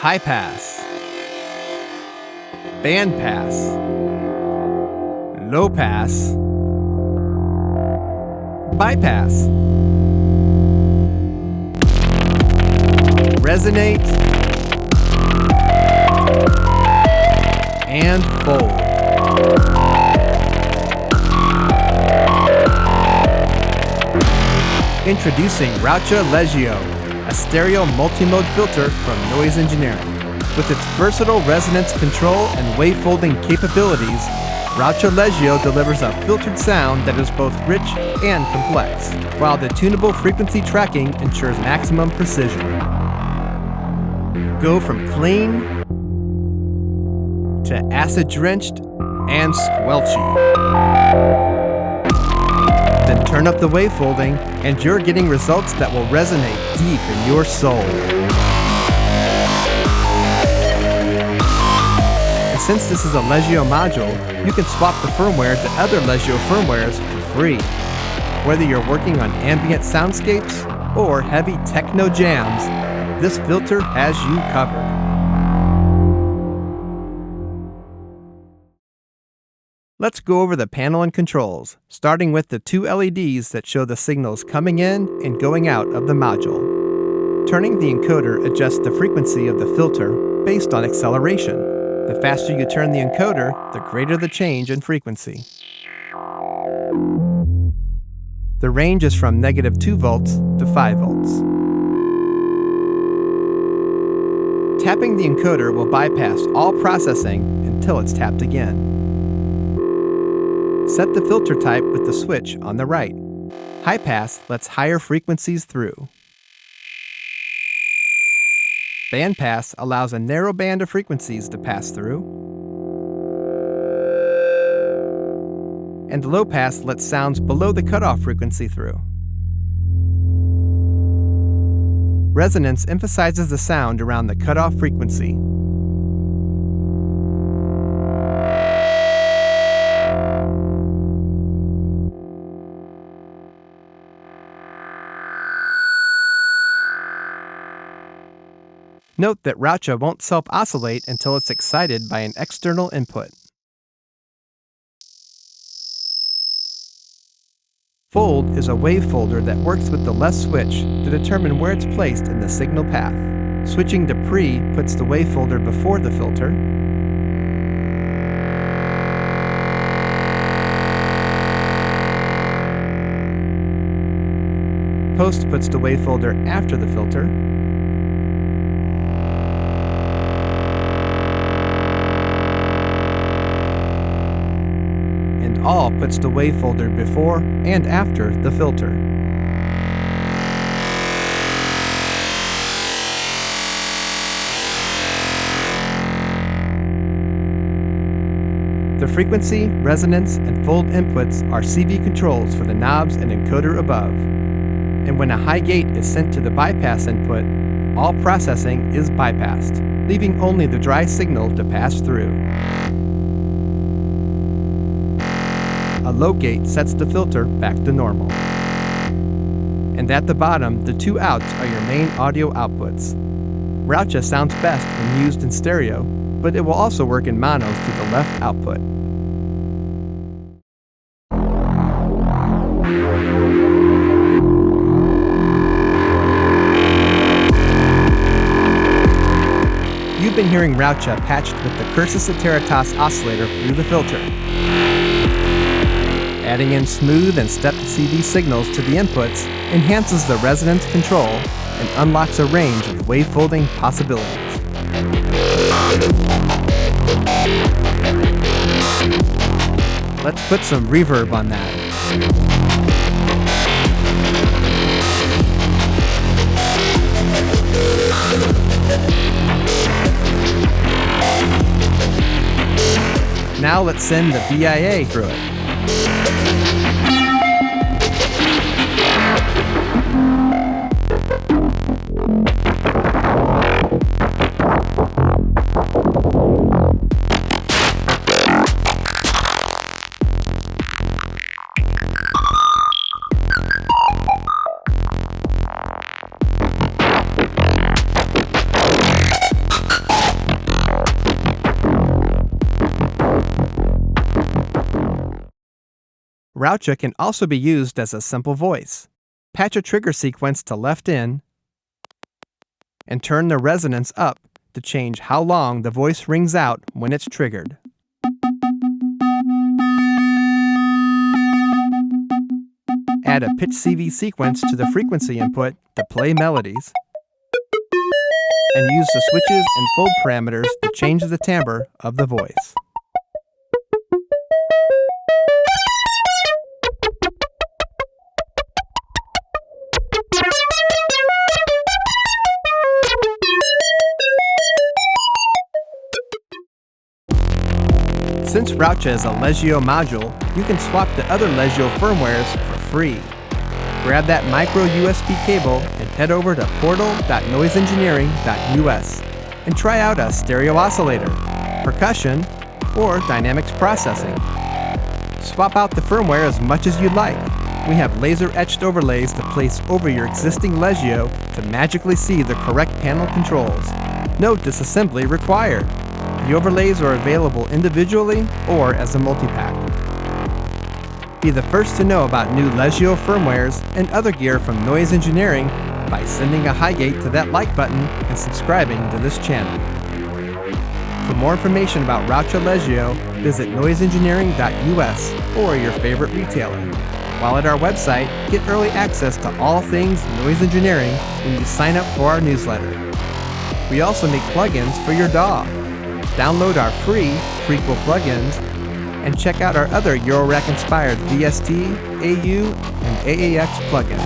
highpass, bandpass, lowpass, bypass, resonate, and fold. Introducing Roucha Legio, a stereo multimode filter from Noise Engineering. With its versatile resonance control and wavefolding capabilities, Roucha Legio delivers a filtered sound that is both rich and complex, while the tunable frequency tracking ensures maximum precision. Go from clean to acid-drenched and squelchy. Then turn up the wavefolding, and you're getting results that will resonate deep in your soul. And since this is a Legio module, you can swap the firmware to other Legio firmwares for free. Whether you're working on ambient soundscapes or heavy techno jams, this filter has you covered. Let's go over the panel and controls, starting with the two LEDs that show the signals coming in and going out of the module. Turning the encoder adjusts the frequency of the filter based on acceleration. The faster you turn the encoder, the greater the change in frequency. The range is from -2 volts to 5 volts. Tapping the encoder will bypass all processing until it's tapped again. Set the filter type with the switch on the right. High pass lets higher frequencies through. Band pass allows a narrow band of frequencies to pass through. And low pass lets sounds below the cutoff frequency through. Resonance emphasizes the sound around the cutoff frequency. Note that Roucha won't self-oscillate until it's excited by an external input. Fold is a wave folder that works with the left switch to determine where it's placed in the signal path. Switching to pre puts the wave folder before the filter. Post puts the wave folder after the filter. And all puts the wave folder before and after the filter. The frequency, resonance, and fold inputs are CV controls for the knobs and encoder above. And when a high gate is sent to the bypass input, all processing is bypassed, leaving only the dry signal to pass through. A low gate sets the filter back to normal. And at the bottom, the two outs are your main audio outputs. Roucha sounds best when used in stereo, but it will also work in mono through the left output. You've been hearing Roucha patched with the Cursus Iteritas oscillator through the filter. Adding in smooth and stepped CV signals to the inputs enhances the resonance control and unlocks a range of wavefolding possibilities. Let's put some reverb on that. Now let's send the BIA through it. Roucha can also be used as a simple voice. Patch a trigger sequence to left in and turn the resonance up to change how long the voice rings out when it's triggered. Add a pitch CV sequence to the frequency input to play melodies, and use the switches and fold parameters to change the timbre of the voice. Since Roucha is a Legio module, you can swap to other Legio firmwares for free. Grab that micro USB cable and head over to portal.noiseengineering.us and try out a stereo oscillator, percussion, or dynamics processing. Swap out the firmware as much as you'd like. We have laser-etched overlays to place over your existing Legio to magically see the correct panel controls. No disassembly required. The overlays are available individually or as a multi-pack. Be the first to know about new Legio firmwares and other gear from Noise Engineering by sending a Highgate to that like button and subscribing to this channel. For more information about Roucha Legio, visit noiseengineering.us or your favorite retailer. While at our website, get early access to all things Noise Engineering when you sign up for our newsletter. We also make plugins for your DAW. Download our free Frequel plugins and check out our other Eurorack-inspired VST, AU, and AAX plugins.